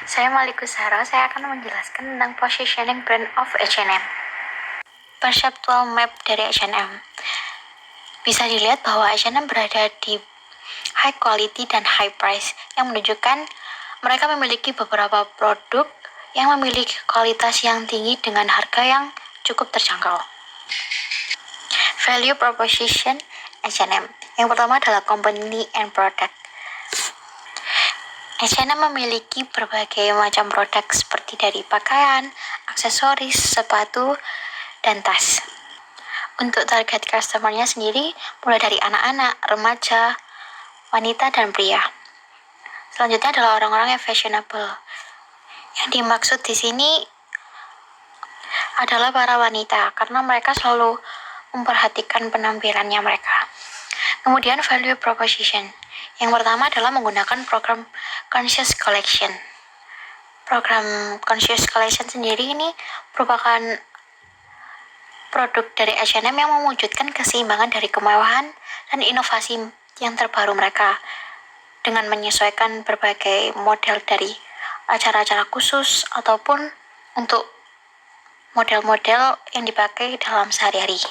Saya Malikus Saro, saya akan menjelaskan tentang positioning brand of H&M. Perceptual map dari H&M. Bisa dilihat bahwa H&M berada di high quality dan high price, yang menunjukkan mereka memiliki beberapa produk yang memiliki kualitas yang tinggi dengan harga yang cukup terjangkau. Value proposition H&M. Yang pertama adalah company and product. H&M memiliki berbagai macam produk seperti dari pakaian, aksesoris, sepatu, dan tas. Untuk target customer-nya sendiri, mulai dari anak-anak, remaja, wanita, dan pria. Selanjutnya adalah orang-orang yang fashionable. Yang dimaksud di sini adalah para wanita, karena mereka selalu memperhatikan penampilannya mereka. Kemudian value proposition. Yang pertama adalah menggunakan program Conscious Collection. Program Conscious Collection sendiri ini merupakan produk dari H&M yang mewujudkan keseimbangan dari kemewahan dan inovasi yang terbaru mereka dengan menyesuaikan berbagai model dari acara-acara khusus ataupun untuk model-model yang dipakai dalam sehari-hari.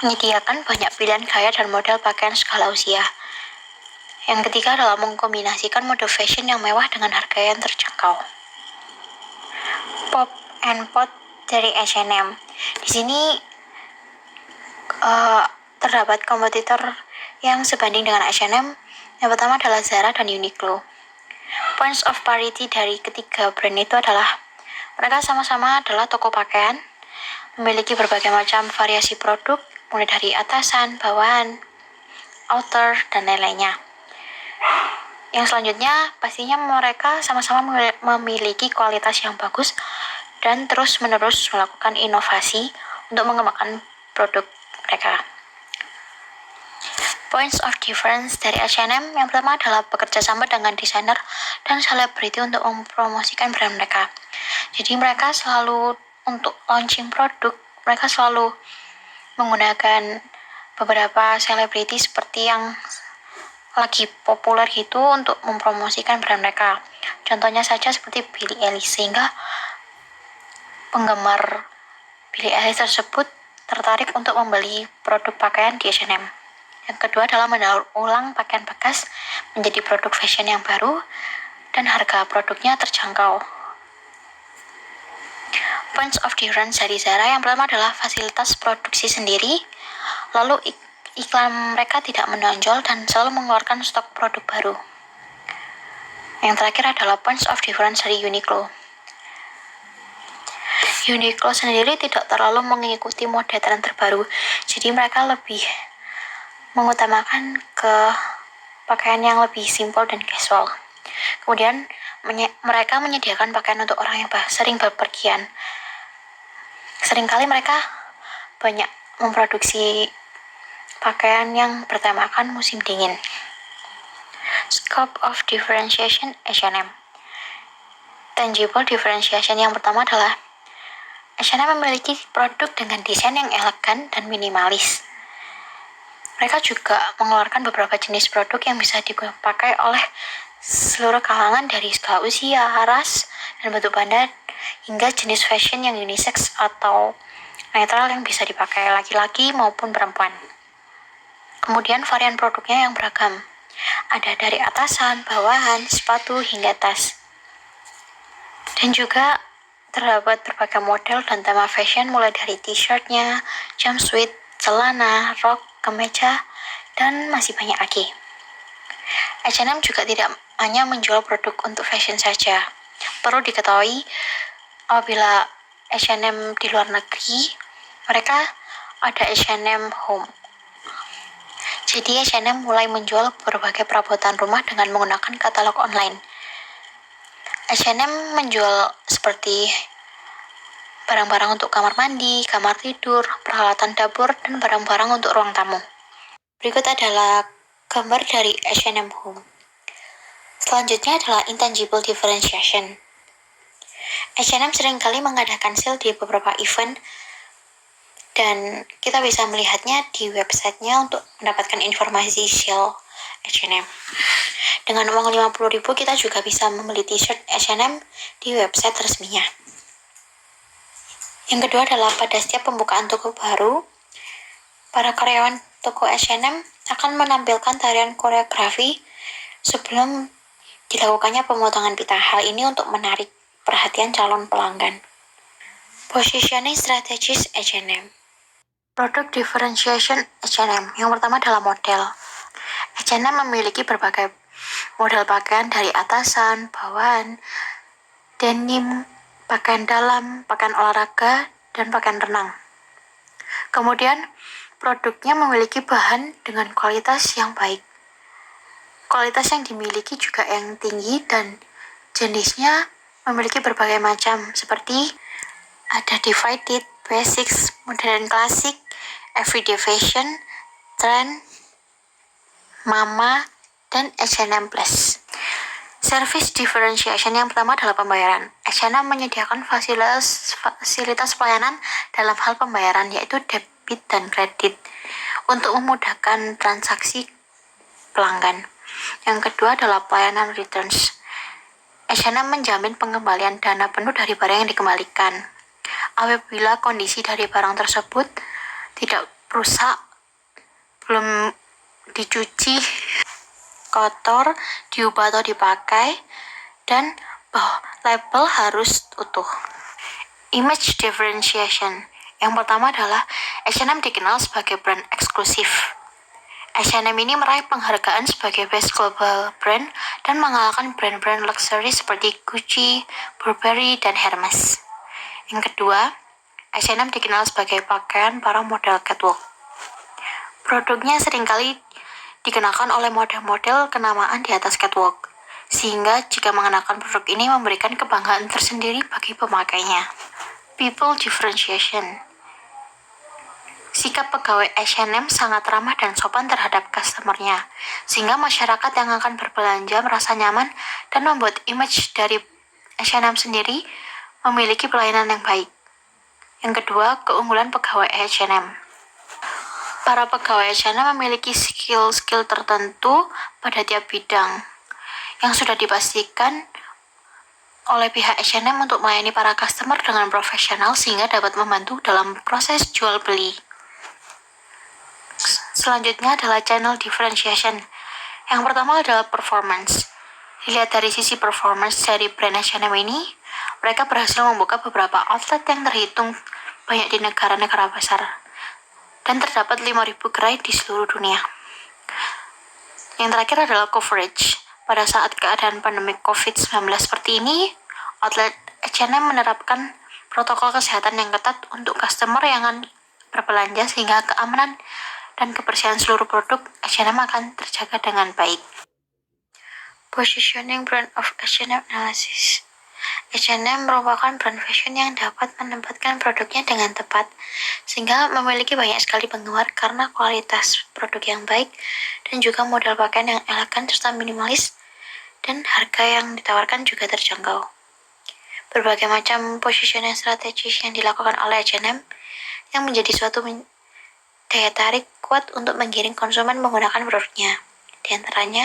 Menyediakan banyak pilihan gaya dan model pakaian segala usia. Yang ketiga adalah mengkombinasikan mode fashion yang mewah dengan harga yang terjangkau. Pop and Pot dari H&M. Di sini terdapat kompetitor yang sebanding dengan H&M. Yang pertama adalah Zara dan Uniqlo. Points of parity dari ketiga brand itu adalah mereka sama-sama adalah toko pakaian, memiliki berbagai macam variasi produk, mulai dari atasan, bawahan, outer, dan lain-lainnya. Yang selanjutnya, pastinya mereka sama-sama memiliki kualitas yang bagus dan terus-menerus melakukan inovasi untuk mengembangkan produk mereka. Points of difference dari H&M yang pertama adalah bekerja sama dengan desainer dan selebriti untuk mempromosikan brand mereka. Jadi mereka selalu untuk launching produk, mereka selalu menggunakan beberapa selebriti seperti yang lagi populer gitu untuk mempromosikan brand mereka. Contohnya saja seperti Billie Eilish, sehingga penggemar Billie Eilish tersebut tertarik untuk membeli produk pakaian di H&M. Yang kedua adalah mendaur ulang pakaian bekas menjadi produk fashion yang baru dan harga produknya terjangkau. Points of difference dari Zara yang pertama adalah fasilitas produksi sendiri, lalu iklan mereka tidak menonjol dan selalu mengeluarkan stok produk baru. Yang terakhir adalah points of difference dari Uniqlo. Uniqlo sendiri tidak terlalu mengikuti mode tren terbaru, jadi mereka lebih mengutamakan ke pakaian yang lebih simpel dan casual. Kemudian mereka menyediakan pakaian untuk orang yang sering berpergian. Seringkali mereka banyak memproduksi pakaian yang bertemakan musim dingin. Scope of differentiation H&M. Tangible differentiation yang pertama adalah H&M memiliki produk dengan desain yang elegan dan minimalis. Mereka juga mengeluarkan beberapa jenis produk yang bisa dipakai oleh seluruh kalangan dari segala usia, ras, dan bentuk badan hingga jenis fashion yang unisex atau netral yang bisa dipakai laki-laki maupun perempuan. Kemudian varian produknya yang beragam. Ada dari atasan, bawahan, sepatu, hingga tas. Dan juga terdapat berbagai model dan tema fashion mulai dari t-shirtnya, jumpsuit, celana, rok, kemeja, dan masih banyak lagi. H&M juga tidak hanya menjual produk untuk fashion saja. Perlu diketahui, apabila H&M di luar negeri, mereka ada H&M Home. Jadi H&M mulai menjual berbagai perabotan rumah dengan menggunakan katalog online. H&M menjual seperti barang-barang untuk kamar mandi, kamar tidur, peralatan dapur, dan barang-barang untuk ruang tamu. Berikut adalah gambar dari H&M Home. Selanjutnya adalah intangible differentiation. H&M seringkali mengadakan sale di beberapa event dan kita bisa melihatnya di websitenya untuk mendapatkan informasi sale H&M. Dengan uang 50.000 kita juga bisa membeli t-shirt H&M di website resminya. Yang kedua adalah pada setiap pembukaan toko baru, para karyawan toko H&M akan menampilkan tarian koreografi sebelum dilakukannya pemotongan pita. Hal ini untuk menarik perhatian calon pelanggan. Positioning strategis H&M. Product differentiation H&M. Yang pertama adalah model. H&M memiliki berbagai model pakaian dari atasan, bawahan, denim, pakaian dalam, pakaian olahraga, dan pakaian renang. Kemudian, produknya memiliki bahan dengan kualitas yang baik. Kualitas yang dimiliki juga yang tinggi dan jenisnya memiliki berbagai macam seperti ada divided, basics, modern classic, everyday fashion, trend, mama, dan H&M Plus. Service differentiation yang pertama adalah pembayaran. H&M menyediakan fasilitas pelayanan dalam hal pembayaran yaitu debit dan kredit untuk memudahkan transaksi pelanggan. Yang kedua adalah pelayanan returns. H&M menjamin pengembalian dana penuh dari barang yang dikembalikan. Apabila kondisi dari barang tersebut tidak rusak, belum dicuci, kotor, diubah atau dipakai, dan label harus utuh. Image differentiation. Yang pertama adalah H&M dikenal sebagai brand eksklusif. H&M ini meraih penghargaan sebagai Best Global Brand dan mengalahkan brand-brand luxury seperti Gucci, Burberry, dan Hermes. Yang kedua, H&M dikenal sebagai pakaian para model catwalk. Produknya seringkali dikenakan oleh model-model kenamaan di atas catwalk, sehingga jika mengenakan produk ini memberikan kebanggaan tersendiri bagi pemakainya. People differentiation. Sikap pegawai H&M sangat ramah dan sopan terhadap customer-nya, sehingga masyarakat yang akan berbelanja merasa nyaman dan membuat image dari H&M sendiri memiliki pelayanan yang baik. Yang kedua, keunggulan pegawai H&M. Para pegawai H&M memiliki skill-skill tertentu pada tiap bidang yang sudah dipastikan oleh pihak H&M untuk melayani para customer dengan profesional sehingga dapat membantu dalam proses jual beli. Selanjutnya adalah channel differentiation. Yang pertama adalah performance. Dilihat dari sisi performance dari brand H&M ini, mereka berhasil membuka beberapa outlet yang terhitung banyak di negara-negara besar. Dan terdapat 5.000 gerai di seluruh dunia. Yang terakhir adalah coverage. Pada saat keadaan pandemi COVID-19 seperti ini, outlet H&M menerapkan protokol kesehatan yang ketat untuk customer yang akan berbelanja sehingga keamanan dan kebersihan seluruh produk H&M akan terjaga dengan baik. Positioning brand of H&M analysis. H&M merupakan brand fashion yang dapat menempatkan produknya dengan tepat, sehingga memiliki banyak sekali penggemar karena kualitas produk yang baik dan juga model pakaian yang elegan serta minimalis dan harga yang ditawarkan juga terjangkau. Berbagai macam positioning strategis yang dilakukan oleh H&M yang menjadi suatu daya tarik kuat untuk menggiring konsumen menggunakan produknya. Di antaranya,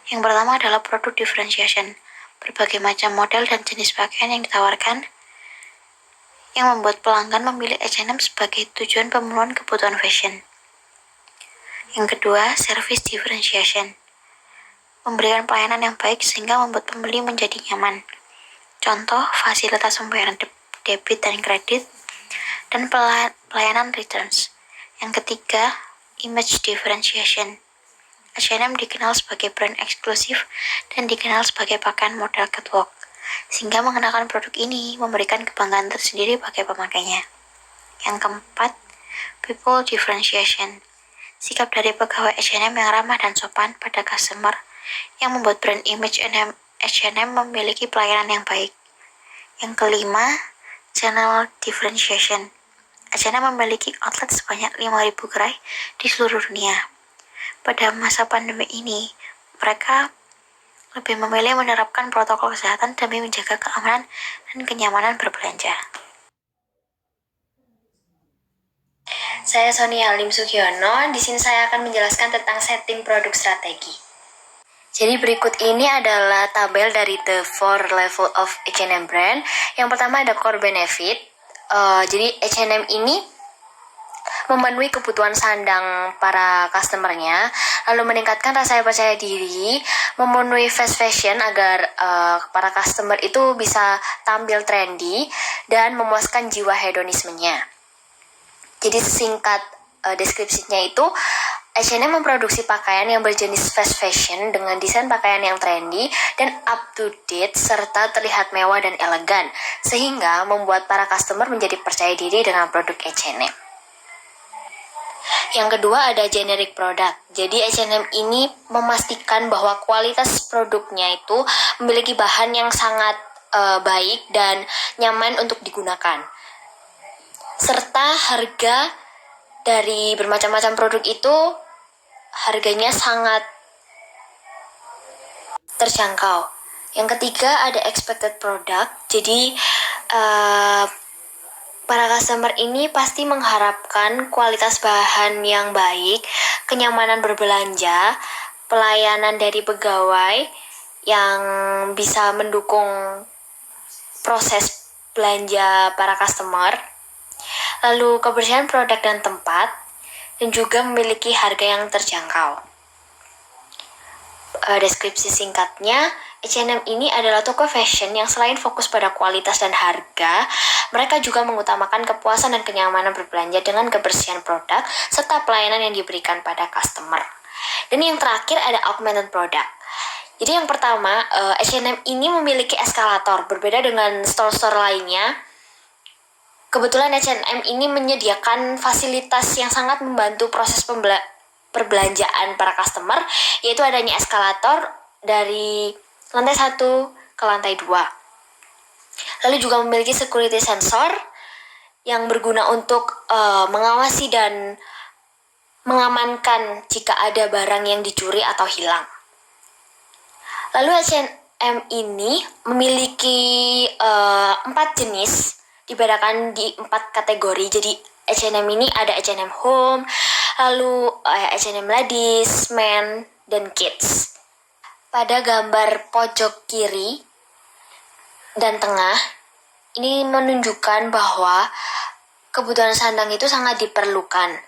yang pertama adalah produk differentiation. Berbagai macam model dan jenis pakaian yang ditawarkan yang membuat pelanggan memilih H&M sebagai tujuan pemenuhan kebutuhan fashion. Yang kedua, service differentiation. Memberikan pelayanan yang baik sehingga membuat pembeli menjadi nyaman. Contoh, fasilitas pembayaran debit dan kredit, dan pelayanan returns. Yang ketiga, image differentiation. H&M dikenal sebagai brand eksklusif dan dikenal sebagai pakaian model catwalk, sehingga mengenakan produk ini memberikan kebanggaan tersendiri bagi pemakainya. Yang keempat, people differentiation. Sikap dari pegawai H&M yang ramah dan sopan pada customer yang membuat brand image H&M memiliki pelayanan yang baik. Yang kelima, channel differentiation. H&M memiliki outlet sebanyak 5.000 gerai di seluruh dunia. Pada masa pandemi ini, mereka lebih memilih menerapkan protokol kesehatan demi menjaga keamanan dan kenyamanan berbelanja. Saya Sonia Lim Sugiono. Di sini saya akan menjelaskan tentang setting produk strategi. Jadi berikut ini adalah tabel dari the 4 level of H&M brand. Yang pertama ada core benefit. Jadi H&M ini memenuhi kebutuhan sandang para customernya, lalu meningkatkan rasa percaya diri, memenuhi fast fashion agar para customer itu bisa tampil trendy, dan memuaskan jiwa hedonismenya. Jadi singkat deskripsinya itu, H&M memproduksi pakaian yang berjenis fast fashion dengan desain pakaian yang trendy dan up to date serta terlihat mewah dan elegan, sehingga membuat para customer menjadi percaya diri dengan produk H&M. Yang kedua ada generic product. Jadi H&M ini memastikan bahwa kualitas produknya itu memiliki bahan yang sangat baik dan nyaman untuk digunakan. Serta harga dari bermacam-macam produk itu harganya sangat terjangkau. Yang ketiga ada expected product. Jadi para customer ini pasti mengharapkan kualitas bahan yang baik, kenyamanan berbelanja, pelayanan dari pegawai yang bisa mendukung proses belanja para customer, lalu kebersihan produk dan tempat, dan juga memiliki harga yang terjangkau. Deskripsi singkatnya, H&M ini adalah toko fashion yang selain fokus pada kualitas dan harga, mereka juga mengutamakan kepuasan dan kenyamanan berbelanja dengan kebersihan produk serta pelayanan yang diberikan pada customer. Dan yang terakhir ada augmented product. Jadi yang pertama, H&M ini memiliki eskalator, berbeda dengan store-store lainnya. Kebetulan H&M ini menyediakan fasilitas yang sangat membantu proses perbelanjaan para customer, yaitu adanya eskalator dari lantai 1 ke lantai 2. Lalu juga memiliki security sensor yang berguna untuk mengawasi dan mengamankan jika ada barang yang dicuri atau hilang. Lalu H&M ini memiliki 4 jenis, dibedakan di 4 kategori. Jadi H&M ini ada H&M Home, lalu H&M Ladies, Men, dan Kids. Pada gambar pojok kiri dan tengah, ini menunjukkan bahwa kebutuhan sandang itu sangat diperlukan.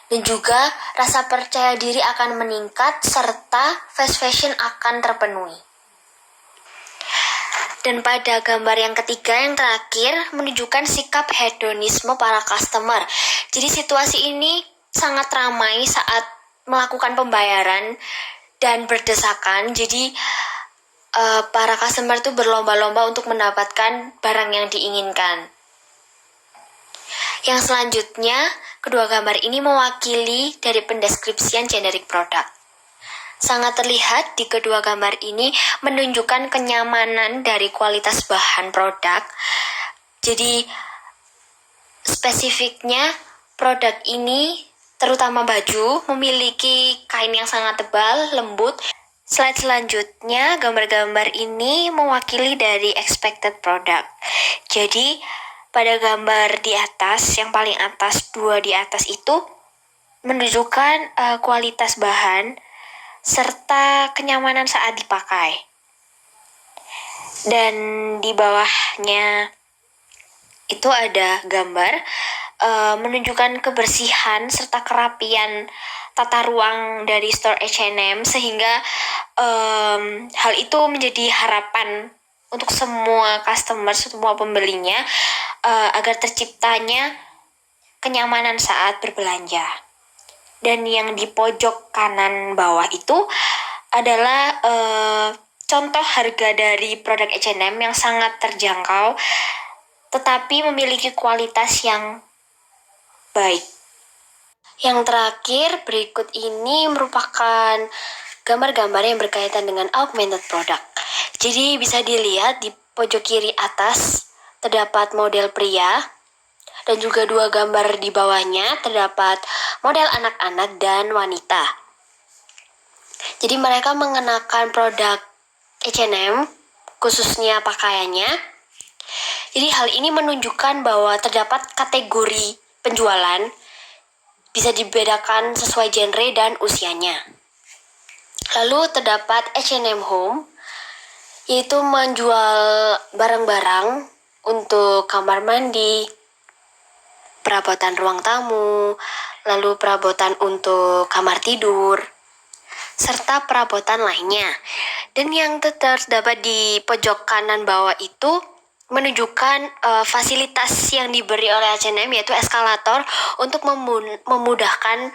Dan juga rasa percaya diri akan meningkat serta fast fashion akan terpenuhi. Dan pada gambar yang ketiga yang terakhir menunjukkan sikap hedonisme para customer. Jadi situasi ini sangat ramai saat melakukan pembayaran dan berdesakan. Jadi para customer itu berlomba-lomba untuk mendapatkan barang yang diinginkan. Yang selanjutnya, kedua gambar ini mewakili dari pendeskripsian generic product. Sangat terlihat di kedua gambar ini menunjukkan kenyamanan dari kualitas bahan produk. Jadi spesifiknya produk ini, terutama baju, memiliki kain yang sangat tebal, lembut. Slide selanjutnya, gambar-gambar ini mewakili dari expected product. Jadi pada gambar di atas, yang paling atas, 2 di atas itu menunjukkan kualitas bahan serta kenyamanan saat dipakai. Dan di bawahnya itu ada gambar menunjukkan kebersihan serta kerapian tata ruang dari store H&M, sehingga hal itu menjadi harapan untuk semua customer, semua pembelinya, agar terciptanya kenyamanan saat berbelanja. Dan yang di pojok kanan bawah itu adalah contoh harga dari produk H&M yang sangat terjangkau, tetapi memiliki kualitas yang baik. Yang terakhir, berikut ini merupakan gambar-gambar yang berkaitan dengan augmented product. Jadi bisa dilihat di pojok kiri atas terdapat model pria, dan juga 2 gambar di bawahnya terdapat model anak-anak dan wanita. Jadi mereka mengenakan produk H&M, khususnya pakaiannya. Jadi hal ini menunjukkan bahwa terdapat kategori penjualan, bisa dibedakan sesuai genre dan usianya. Lalu terdapat H&M Home, yaitu menjual barang-barang untuk kamar mandi, perabotan ruang tamu, lalu perabotan untuk kamar tidur, serta perabotan lainnya. Dan yang terdapat di pojok kanan bawah itu menunjukkan fasilitas yang diberi oleh H&M, yaitu eskalator untuk memudahkan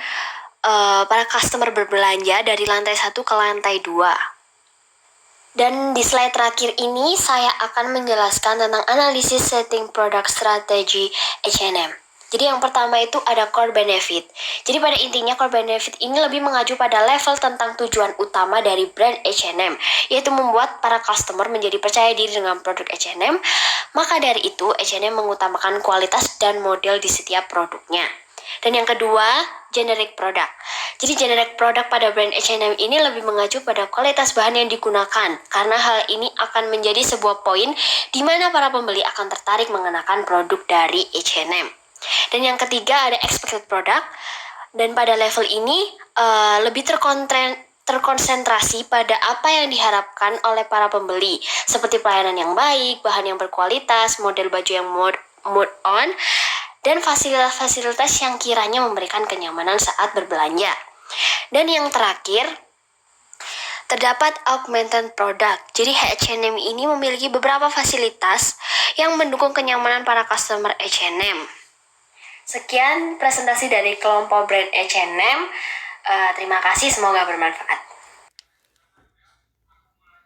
para customer berbelanja dari lantai 1 ke lantai 2. Dan di slide terakhir ini saya akan menjelaskan tentang analisis setting product strategy H&M. Jadi yang pertama itu ada core benefit. Jadi pada intinya core benefit ini lebih mengacu pada level tentang tujuan utama dari brand H&M, yaitu membuat para customer menjadi percaya diri dengan produk H&M. Maka dari itu H&M mengutamakan kualitas dan model di setiap produknya. Dan yang kedua, generic product. Jadi generic product pada brand H&M ini lebih mengacu pada kualitas bahan yang digunakan, karena hal ini akan menjadi sebuah poin di mana para pembeli akan tertarik mengenakan produk dari H&M. Dan yang ketiga ada expected product, dan pada level ini lebih terkonsentrasi pada apa yang diharapkan oleh para pembeli, seperti pelayanan yang baik, bahan yang berkualitas, model baju yang mood on, dan fasilitas-fasilitas yang kiranya memberikan kenyamanan saat berbelanja. Dan yang terakhir, terdapat augmented product. Jadi H&M ini memiliki beberapa fasilitas yang mendukung kenyamanan para customer H&M. Sekian presentasi dari kelompok brand H&M. Terima kasih, semoga bermanfaat.